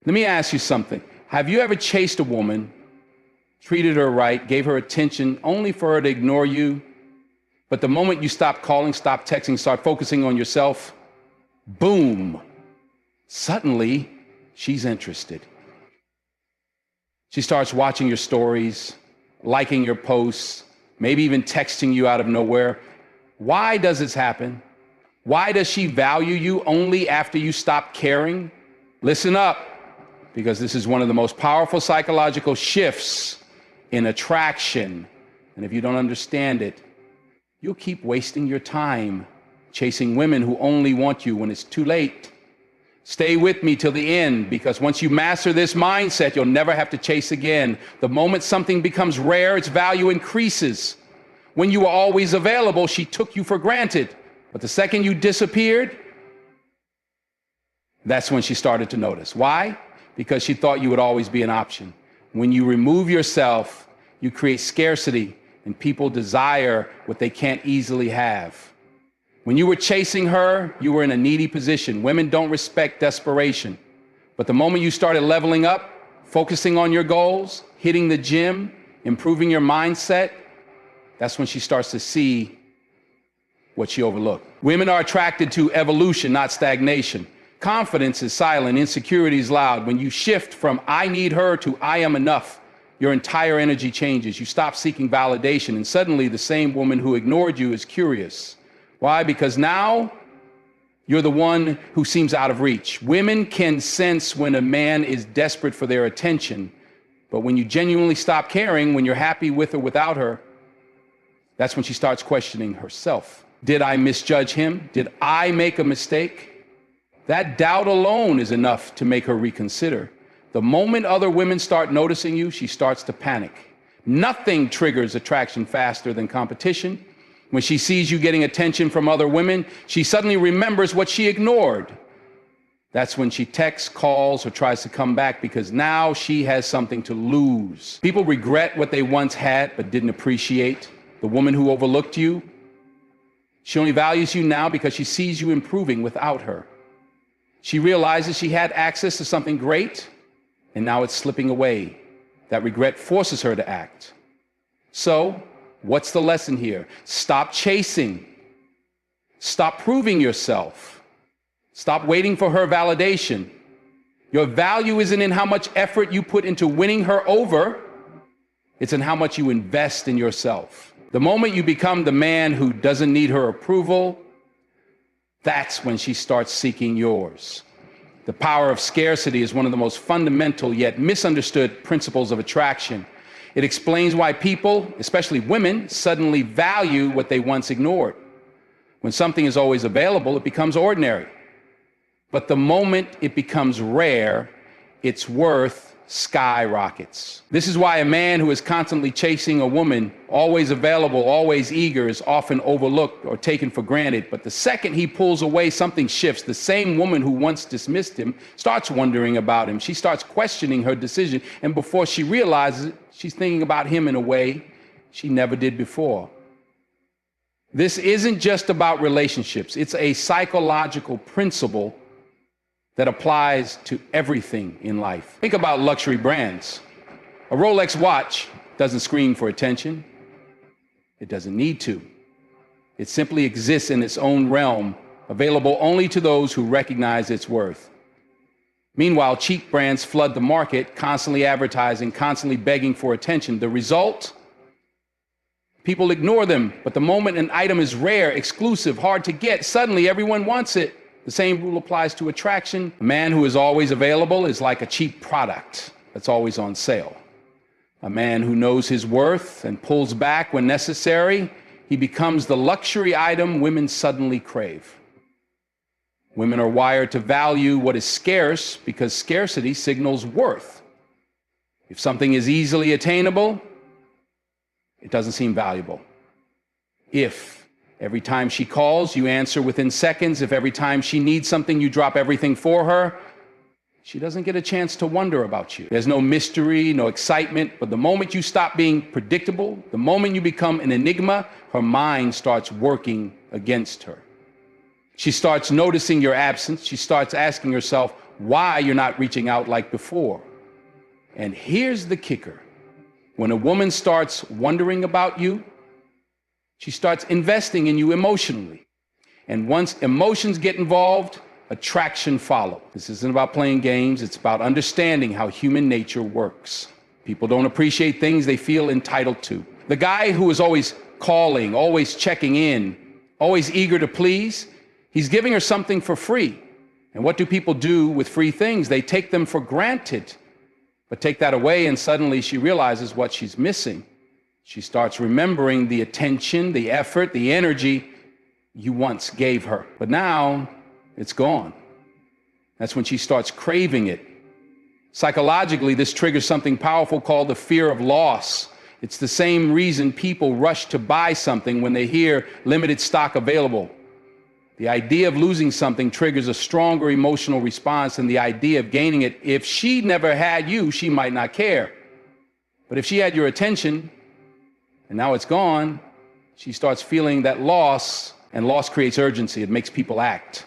Let me ask you something. Have you ever chased a woman, treated her right, gave her attention only for her to ignore you? But the moment you stop calling, stop texting, start focusing on yourself, boom, suddenly she's interested. She starts watching your stories, liking your posts, maybe even texting you out of nowhere. Why does this happen? Why does she value you only after you stop caring? Listen up, because this is one of the most powerful psychological shifts in attraction. And if you don't understand it, you'll keep wasting your time chasing women who only want you when it's too late. Stay with me till the end, because once you master this mindset, you'll never have to chase again. The moment something becomes rare, its value increases. When you were always available, she took you for granted. But the second you disappeared, that's when she started to notice. Why? Because she thought you would always be an option. When you remove yourself, you create scarcity, and people desire what they can't easily have. When you were chasing her, you were in a needy position. Women don't respect desperation. But the moment you started leveling up, focusing on your goals, hitting the gym, improving your mindset, that's when she starts to see what she overlooked. Women are attracted to evolution, not stagnation. Confidence is silent, insecurity is loud. When you shift from I need her to I am enough, your entire energy changes. You stop seeking validation, and suddenly the same woman who ignored you is curious. Why? Because now you're the one who seems out of reach. Women can sense when a man is desperate for their attention, but when you genuinely stop caring, when you're happy with or without her, that's when she starts questioning herself. Did I misjudge him? Did I make a mistake? That doubt alone is enough to make her reconsider. The moment other women start noticing you, she starts to panic. Nothing triggers attraction faster than competition. When she sees you getting attention from other women, she suddenly remembers what she ignored. That's when she texts, calls, or tries to come back, because now she has something to lose. People regret what they once had but didn't appreciate. The woman who overlooked you, she only values you now because she sees you improving without her. She realizes she had access to something great, and now it's slipping away. That regret forces her to act. So, what's the lesson here? Stop chasing. Stop proving yourself. Stop waiting for her validation. Your value isn't in how much effort you put into winning her over. It's in how much you invest in yourself. The moment you become the man who doesn't need her approval, that's when she starts seeking yours. The power of scarcity is one of the most fundamental yet misunderstood principles of attraction. It explains why people, especially women, suddenly value what they once ignored. When something is always available, it becomes ordinary. But the moment it becomes rare, its worth skyrockets. This is why a man who is constantly chasing a woman, always available, always eager, is often overlooked or taken for granted. But the second he pulls away, something shifts. The same woman who once dismissed him starts wondering about him. She starts questioning her decision, and before she realizes it, she's thinking about him in a way she never did before. This isn't just about relationships. It's a psychological principle that applies to everything in life. Think about luxury brands. A Rolex watch doesn't scream for attention. It doesn't need to. It simply exists in its own realm, available only to those who recognize its worth. Meanwhile, cheap brands flood the market, constantly advertising, constantly begging for attention. The result? People ignore them, but the moment an item is rare, exclusive, hard to get, suddenly everyone wants it. The same rule applies to attraction. A man who is always available is like a cheap product that's always on sale. A man who knows his worth and pulls back when necessary, he becomes the luxury item women suddenly crave. Women are wired to value what is scarce because scarcity signals worth. If something is easily attainable, it doesn't seem valuable. If every time she calls, you answer within seconds. If every time she needs something, you drop everything for her, she doesn't get a chance to wonder about you. There's no mystery, no excitement. But the moment you stop being predictable, the moment you become an enigma, her mind starts working against her. She starts noticing your absence. She starts asking herself, why you're not reaching out like before. And here's the kicker. When a woman starts wondering about you, she starts investing in you emotionally. And once emotions get involved, attraction follows. This isn't about playing games. It's about understanding how human nature works. People don't appreciate things they feel entitled to. The guy who is always calling, always checking in, always eager to please, he's giving her something for free. And what do people do with free things? They take them for granted. But take that away and suddenly she realizes what she's missing. She starts remembering the attention, the effort, the energy you once gave her. But now it's gone. That's when she starts craving it. Psychologically, this triggers something powerful called the fear of loss. It's the same reason people rush to buy something when they hear limited stock available. The idea of losing something triggers a stronger emotional response than the idea of gaining it. If she never had you, she might not care. But if she had your attention, and now it's gone, she starts feeling that loss, and loss creates urgency. It makes people act.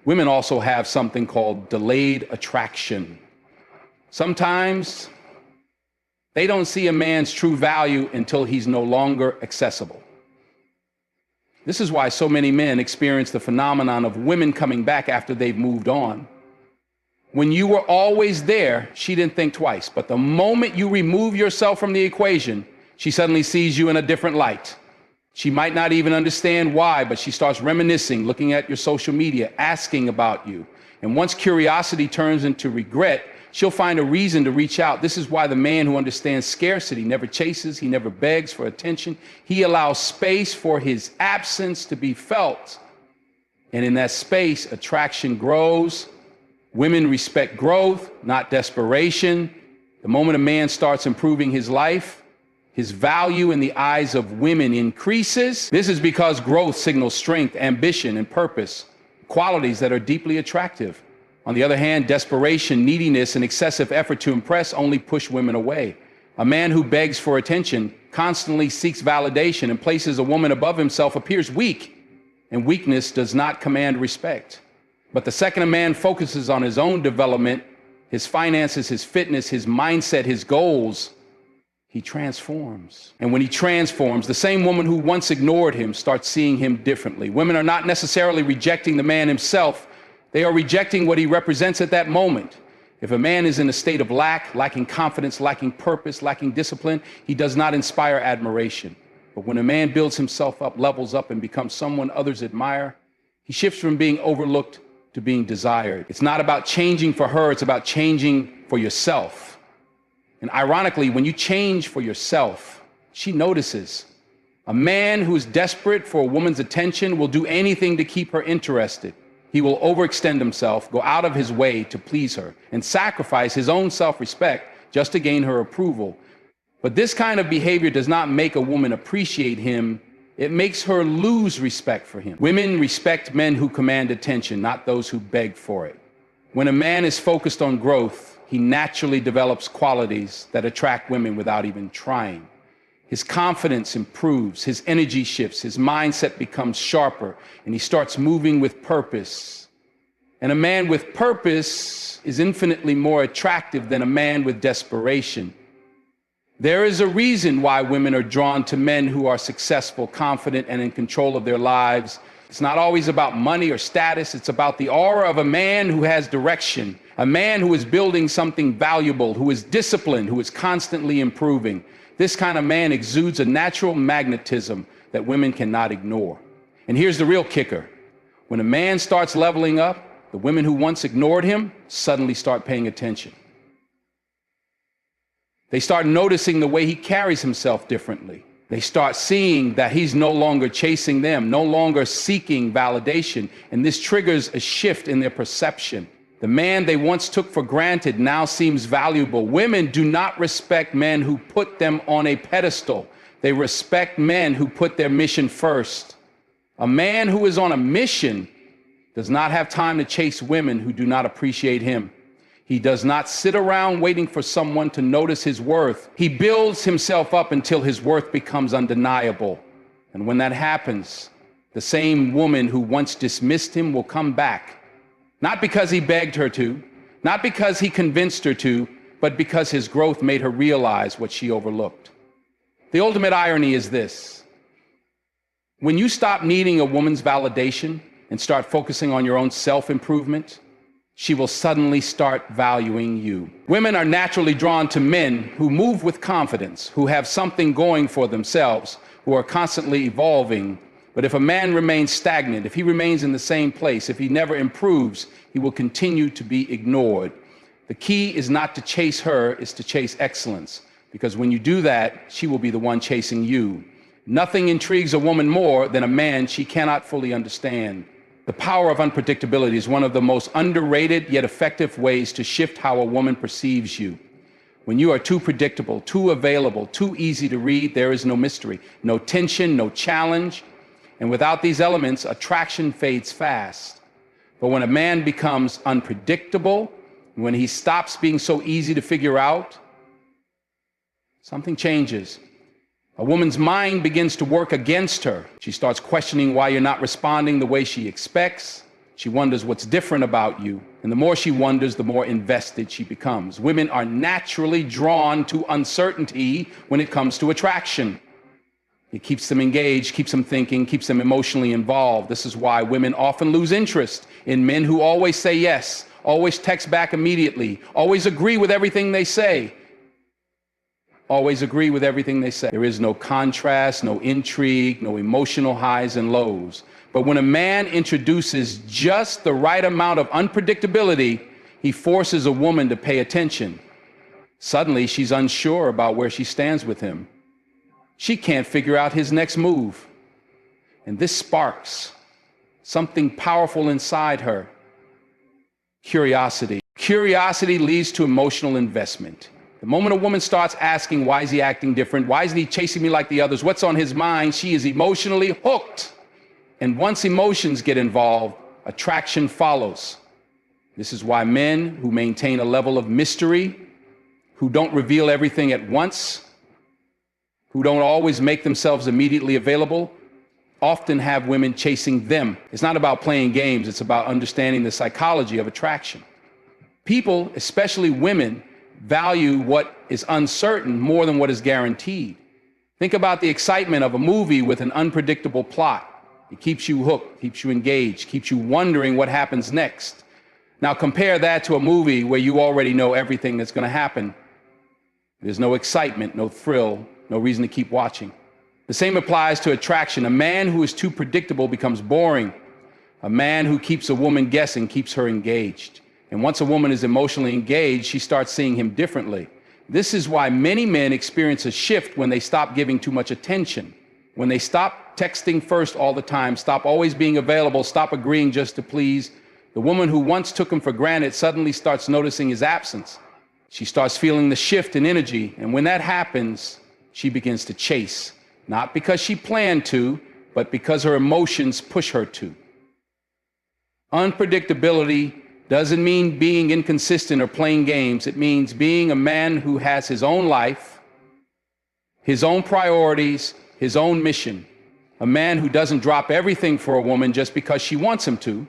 Women also have something called delayed attraction. Sometimes they don't see a man's true value until he's no longer accessible. This is why so many men experience the phenomenon of women coming back after they've moved on. When you were always there, she didn't think twice. But the moment you remove yourself from the equation, she suddenly sees you in a different light. She might not even understand why, but she starts reminiscing, looking at your social media, asking about you. And once curiosity turns into regret, she'll find a reason to reach out. This is why the man who understands scarcity never chases, he never begs for attention. He allows space for his absence to be felt. And in that space, attraction grows. Women respect growth, not desperation. The moment a man starts improving his life, his value in the eyes of women increases. This is because growth signals strength, ambition, and purpose, qualities that are deeply attractive. On the other hand, desperation, neediness, and excessive effort to impress only push women away. A man who begs for attention, constantly seeks validation, and places a woman above himself appears weak, and weakness does not command respect. But the second a man focuses on his own development, his finances, his fitness, his mindset, his goals, he transforms. And when he transforms, the same woman who once ignored him starts seeing him differently. Women are not necessarily rejecting the man himself. They are rejecting what he represents at that moment. If a man is in a state of lack, lacking confidence, lacking purpose, lacking discipline, he does not inspire admiration. But when a man builds himself up, levels up, and becomes someone others admire, he shifts from being overlooked to being desired. It's not about changing for her, it's about changing for yourself. And ironically, when you change for yourself, she notices. A man who is desperate for a woman's attention will do anything to keep her interested. He will overextend himself, go out of his way to please her, and sacrifice his own self-respect just to gain her approval. But this kind of behavior does not make a woman appreciate him. It makes her lose respect for him. Women respect men who command attention, not those who beg for it. When a man is focused on growth, he naturally develops qualities that attract women without even trying. His confidence improves, his energy shifts, his mindset becomes sharper, and he starts moving with purpose. And a man with purpose is infinitely more attractive than a man with desperation. There is a reason why women are drawn to men who are successful, confident, and in control of their lives. It's not always about money or status. It's about the aura of a man who has direction, a man who is building something valuable, who is disciplined, who is constantly improving. This kind of man exudes a natural magnetism that women cannot ignore. And here's the real kicker. When a man starts leveling up, the women who once ignored him suddenly start paying attention. They start noticing the way he carries himself differently. They start seeing that he's no longer chasing them, no longer seeking validation, and this triggers a shift in their perception. The man they once took for granted now seems valuable. Women do not respect men who put them on a pedestal. They respect men who put their mission first. A man who is on a mission does not have time to chase women who do not appreciate him. He does not sit around waiting for someone to notice his worth. He builds himself up until his worth becomes undeniable. And when that happens, the same woman who once dismissed him will come back Not because he begged her to, not because he convinced her to, but because his growth made her realize what she overlooked. The ultimate irony is this: when you stop needing a woman's validation and start focusing on your own self-improvement, she will suddenly start valuing you. Women are naturally drawn to men who move with confidence, who have something going for themselves, who are constantly evolving. But if a man remains stagnant, if he remains in the same place, if he never improves, he will continue to be ignored. The key is not to chase her, it's to chase excellence. Because when you do that, she will be the one chasing you. Nothing intrigues a woman more than a man she cannot fully understand. The power of unpredictability is one of the most underrated yet effective ways to shift how a woman perceives you. When you are too predictable, too available, too easy to read, there is no mystery, no tension, no challenge. And without these elements, attraction fades fast. But when a man becomes unpredictable, when he stops being so easy to figure out, something changes. A woman's mind begins to work against her. She starts questioning why you're not responding the way she expects. She wonders what's different about you. And the more she wonders, the more invested she becomes. Women are naturally drawn to uncertainty when it comes to attraction. It keeps them engaged, keeps them thinking, keeps them emotionally involved. This is why women often lose interest in men who always say yes, always text back immediately, always agree with everything they say. Always agree with everything they say. There is no contrast, no intrigue, no emotional highs and lows. But when a man introduces just the right amount of unpredictability, he forces a woman to pay attention. Suddenly, she's unsure about where she stands with him. She can't figure out his next move. And this sparks something powerful inside her: curiosity. Curiosity leads to emotional investment. The moment a woman starts asking, why is he acting different? Why isn't he chasing me like the others? What's on his mind? She is emotionally hooked. And once emotions get involved, attraction follows. This is why men who maintain a level of mystery, who don't reveal everything at once, who don't always make themselves immediately available, often have women chasing them. It's not about playing games, it's about understanding the psychology of attraction. People, especially women, value what is uncertain more than what is guaranteed. Think about the excitement of a movie with an unpredictable plot. It keeps you hooked, keeps you engaged, keeps you wondering what happens next. Now compare that to a movie where you already know everything that's going to happen. There's no excitement, no thrill, no reason to keep watching. The same applies to attraction. A man who is too predictable becomes boring. A man who keeps a woman guessing keeps her engaged. And once a woman is emotionally engaged, she starts seeing him differently. This is why many men experience a shift when they stop giving too much attention. When they stop texting first all the time, stop always being available, stop agreeing just to please. The woman who once took him for granted suddenly starts noticing his absence. She starts feeling the shift in energy. And when that happens, she begins to chase. Not because she planned to, but because her emotions push her to. Unpredictability doesn't mean being inconsistent or playing games. It means being a man who has his own life, his own priorities, his own mission. A man who doesn't drop everything for a woman just because she wants him to.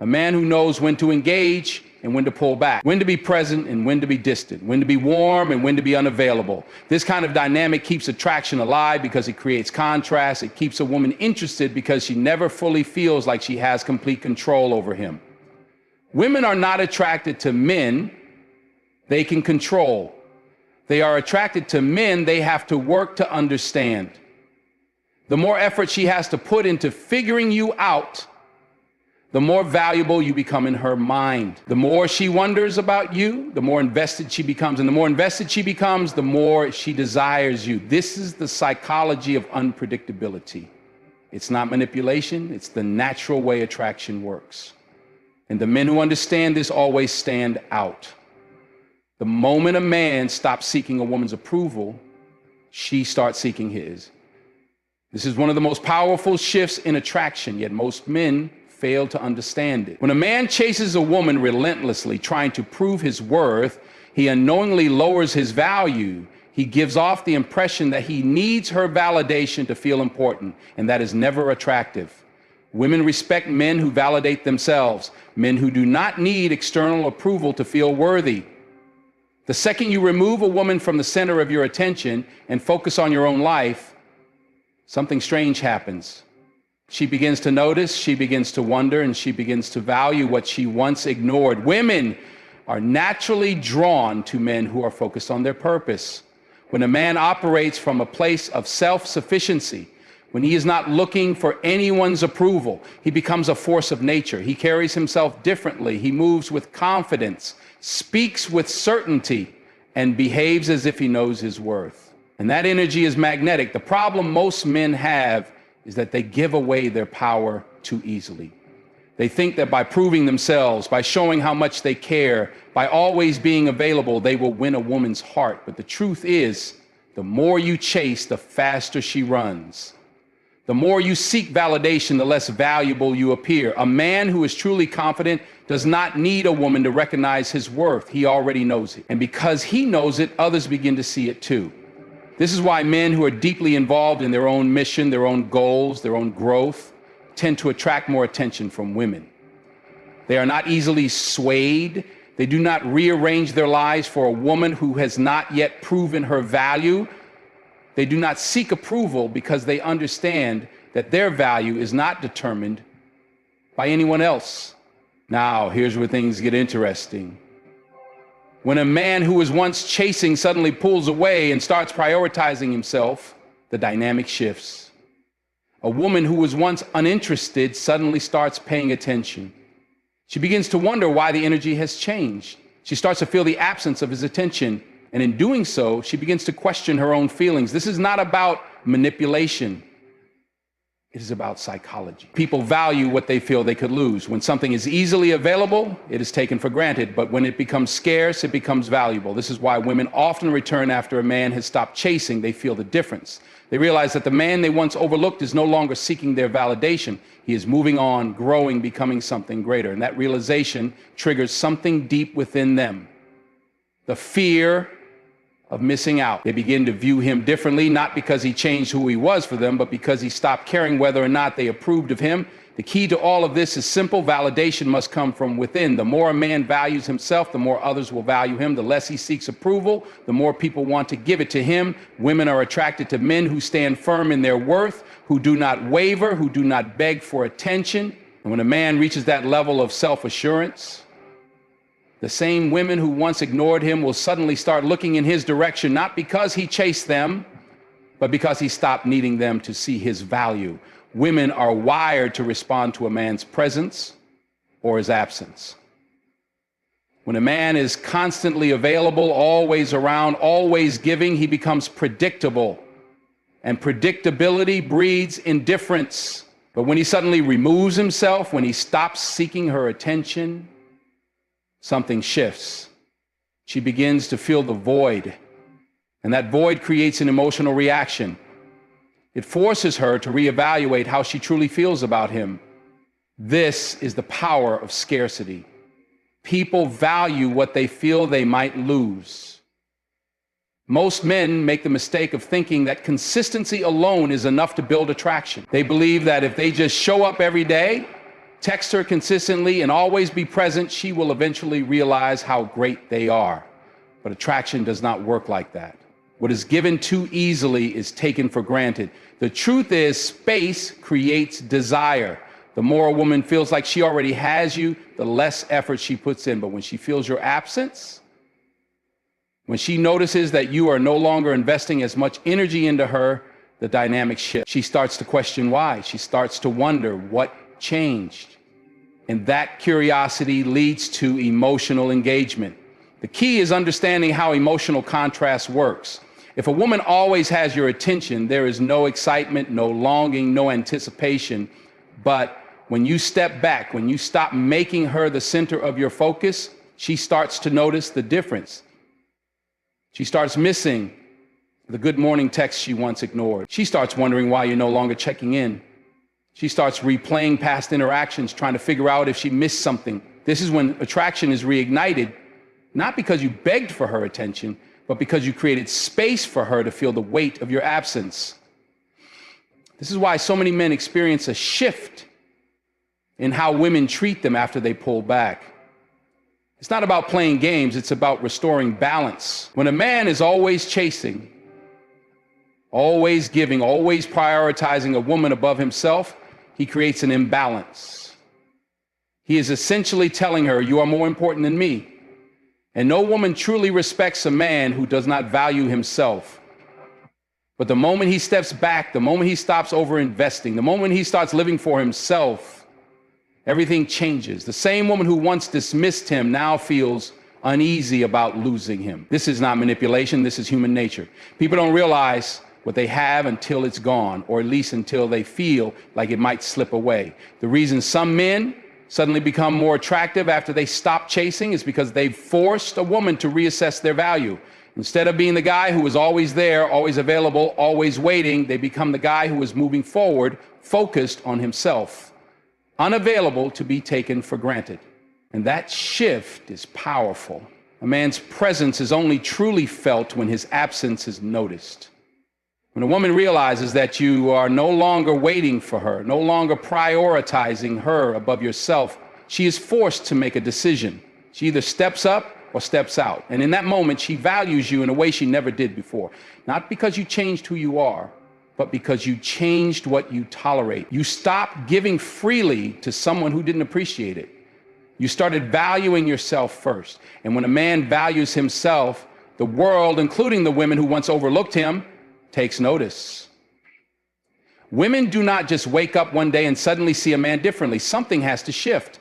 A man who knows when to engage and when to pull back, when to be present and when to be distant, when to be warm and when to be unavailable. This kind of dynamic keeps attraction alive because it creates contrast. It keeps a woman interested because she never fully feels like she has complete control over him. Women are not attracted to men they can control. They are attracted to men they have to work to understand. The more effort she has to put into figuring you out, the more valuable you become in her mind. The more she wonders about you, the more invested she becomes. And the more invested she becomes, the more she desires you. This is the psychology of unpredictability. It's not manipulation, it's the natural way attraction works. And the men who understand this always stand out. The moment a man stops seeking a woman's approval, she starts seeking his. This is one of the most powerful shifts in attraction, yet most men fail to understand it. When a man chases a woman relentlessly, trying to prove his worth, he unknowingly lowers his value. He gives off the impression that he needs her validation to feel important, and that is never attractive. Women respect men who validate themselves, men who do not need external approval to feel worthy. The second you remove a woman from the center of your attention and focus on your own life, something strange happens. She begins to notice, she begins to wonder, and she begins to value what she once ignored. Women are naturally drawn to men who are focused on their purpose. When a man operates from a place of self-sufficiency, when he is not looking for anyone's approval, he becomes a force of nature. He carries himself differently. He moves with confidence, speaks with certainty, and behaves as if he knows his worth. And that energy is magnetic. The problem most men have is that they give away their power too easily. They think that by proving themselves, by showing how much they care, by always being available, they will win a woman's heart. But the truth is, the more you chase, the faster she runs. The more you seek validation, the less valuable you appear. A man who is truly confident does not need a woman to recognize his worth. He already knows it. And because he knows it, others begin to see it too. This is why men who are deeply involved in their own mission, their own goals, their own growth, tend to attract more attention from women. They are not easily swayed. They do not rearrange their lives for a woman who has not yet proven her value. They do not seek approval because they understand that their value is not determined by anyone else. Now, here's where things get interesting. When a man who was once chasing suddenly pulls away and starts prioritizing himself, the dynamic shifts. A woman who was once uninterested suddenly starts paying attention. She begins to wonder why the energy has changed. She starts to feel the absence of his attention. And in doing so, she begins to question her own feelings. This is not about manipulation. It is about psychology. People value what they feel they could lose. When something is easily available, it is taken for granted. But when it becomes scarce, it becomes valuable. This is why women often return after a man has stopped chasing. They feel the difference. They realize that the man they once overlooked is no longer seeking their validation. He is moving on, growing, becoming something greater. And that realization triggers something deep within them. The fear of missing out. They begin to view him differently, not because he changed who he was for them, but because he stopped caring whether or not they approved of him. The key to all of this is simple. Validation must come from within. The more a man values himself, the more others will value him. The less he seeks approval, the more people want to give it to him. Women are attracted to men who stand firm in their worth, who do not waver, who do not beg for attention. And when a man reaches that level of self-assurance, the same women who once ignored him will suddenly start looking in his direction, not because he chased them, but because he stopped needing them to see his value. Women are wired to respond to a man's presence or his absence. When a man is constantly available, always around, always giving, he becomes predictable. And predictability breeds indifference. But when he suddenly removes himself, when he stops seeking her attention, something shifts. She begins to feel the void, and that void creates an emotional reaction. It forces her to reevaluate how she truly feels about him. This is the power of scarcity. People value what they feel they might lose. Most men make the mistake of thinking that consistency alone is enough to build attraction. They believe that if they just show up every day, text her consistently, and always be present, she will eventually realize how great they are. But attraction does not work like that. What is given too easily is taken for granted. The truth is, space creates desire. The more a woman feels like she already has you, the less effort she puts in. But when she feels your absence, when she notices that you are no longer investing as much energy into her, the dynamic shifts. She starts to question why. She starts to wonder what changed. And that curiosity leads to emotional engagement. The key is understanding how emotional contrast works. If a woman always has your attention, there is no excitement, no longing, no anticipation. But when you step back, when you stop making her the center of your focus, she starts to notice the difference. She starts missing the good morning text she once ignored. She starts wondering why you're no longer checking in. She starts replaying past interactions, trying to figure out if she missed something. This is when attraction is reignited, not because you begged for her attention, but because you created space for her to feel the weight of your absence. This is why so many men experience a shift in how women treat them after they pull back. It's not about playing games, it's about restoring balance. When a man is always chasing, always giving, always prioritizing a woman above himself, he creates an imbalance. He is essentially telling her, "You are more important than me." And no woman truly respects a man who does not value himself. But the moment he steps back, the moment he stops over-investing, the moment he starts living for himself, everything changes. The same woman who once dismissed him now feels uneasy about losing him. This is not manipulation, this is human nature. People don't realize what they have until it's gone, or at least until they feel like it might slip away. The reason some men suddenly become more attractive after they stop chasing is because they've forced a woman to reassess their value. Instead of being the guy who was always there, always available, always waiting, they become the guy who is moving forward, focused on himself, unavailable to be taken for granted. And that shift is powerful. A man's presence is only truly felt when his absence is noticed. When a woman realizes that you are no longer waiting for her, no longer prioritizing her above yourself, she is forced to make a decision. She either steps up or steps out. And in that moment, she values you in a way she never did before. Not because you changed who you are, but because you changed what you tolerate. You stopped giving freely to someone who didn't appreciate it. You started valuing yourself first. And when a man values himself, the world, including the women who once overlooked him, takes notice. Women do not just wake up one day and suddenly see a man differently. Something has to shift.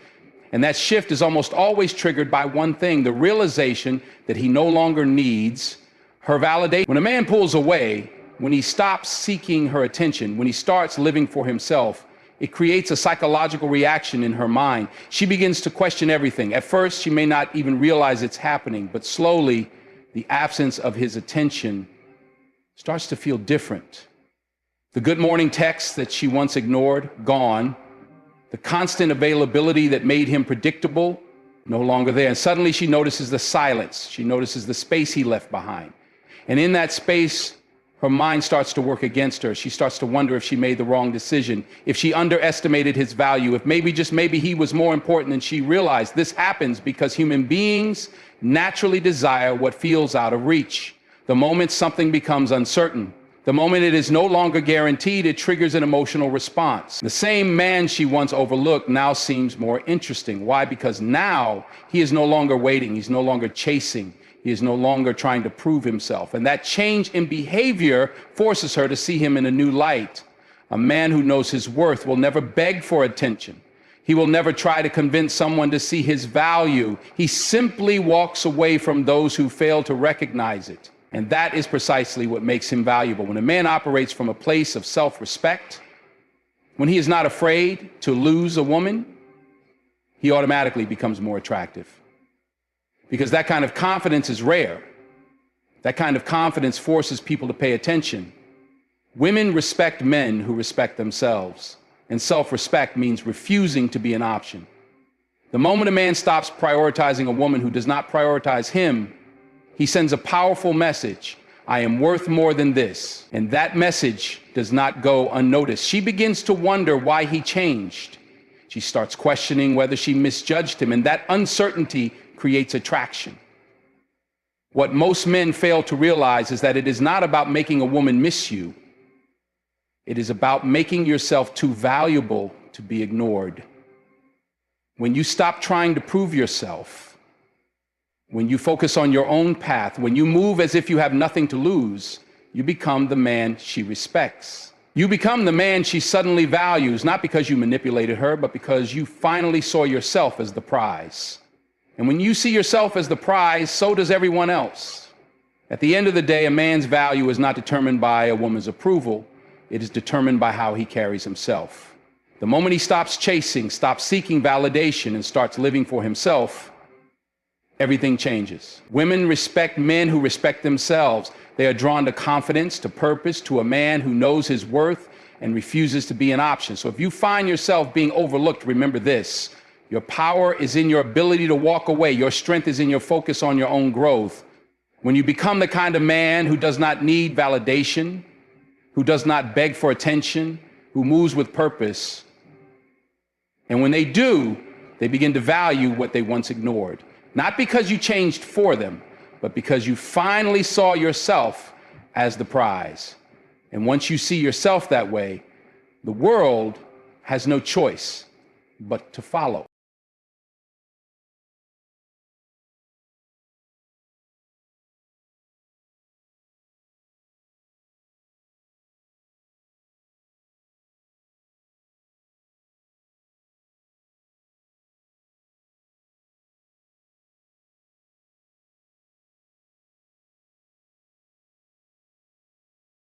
And that shift is almost always triggered by one thing, the realization that he no longer needs her validation. When a man pulls away, when he stops seeking her attention, when he starts living for himself, it creates a psychological reaction in her mind. She begins to question everything. At first, she may not even realize it's happening, but slowly, the absence of his attention starts to feel different. The good morning text that she once ignored, gone. The constant availability that made him predictable, no longer there. And suddenly she notices the silence. She notices the space he left behind. And in that space, her mind starts to work against her. She starts to wonder if she made the wrong decision, if she underestimated his value, if maybe, just maybe, he was more important than she realized. This happens because human beings naturally desire what feels out of reach. The moment something becomes uncertain, the moment it is no longer guaranteed, it triggers an emotional response. The same man she once overlooked now seems more interesting. Why? Because now he is no longer waiting. He's no longer chasing. He is no longer trying to prove himself. And that change in behavior forces her to see him in a new light. A man who knows his worth will never beg for attention. He will never try to convince someone to see his value. He simply walks away from those who fail to recognize it. And that is precisely what makes him valuable. When a man operates from a place of self-respect, when he is not afraid to lose a woman, he automatically becomes more attractive. Because that kind of confidence is rare. That kind of confidence forces people to pay attention. Women respect men who respect themselves. And self-respect means refusing to be an option. The moment a man stops prioritizing a woman who does not prioritize him, he sends a powerful message. I am worth more than this. And that message does not go unnoticed. She begins to wonder why he changed. She starts questioning whether she misjudged him, and that uncertainty creates attraction. What most men fail to realize is that it is not about making a woman miss you. It is about making yourself too valuable to be ignored. When you stop trying to prove yourself, when you focus on your own path, when you move as if you have nothing to lose, you become the man she respects. You become the man she suddenly values, not because you manipulated her, but because you finally saw yourself as the prize. And when you see yourself as the prize, so does everyone else. At the end of the day, a man's value is not determined by a woman's approval. It is determined by how he carries himself. The moment he stops chasing, stops seeking validation, and starts living for himself, everything changes. Women respect men who respect themselves. They are drawn to confidence, to purpose, to a man who knows his worth and refuses to be an option. So if you find yourself being overlooked, remember this. Your power is in your ability to walk away. Your strength is in your focus on your own growth. When you become the kind of man who does not need validation, who does not beg for attention, who moves with purpose, And when they do, they begin to value what they once ignored. Not because you changed for them, but because you finally saw yourself as the prize. And once you see yourself that way, the world has no choice but to follow.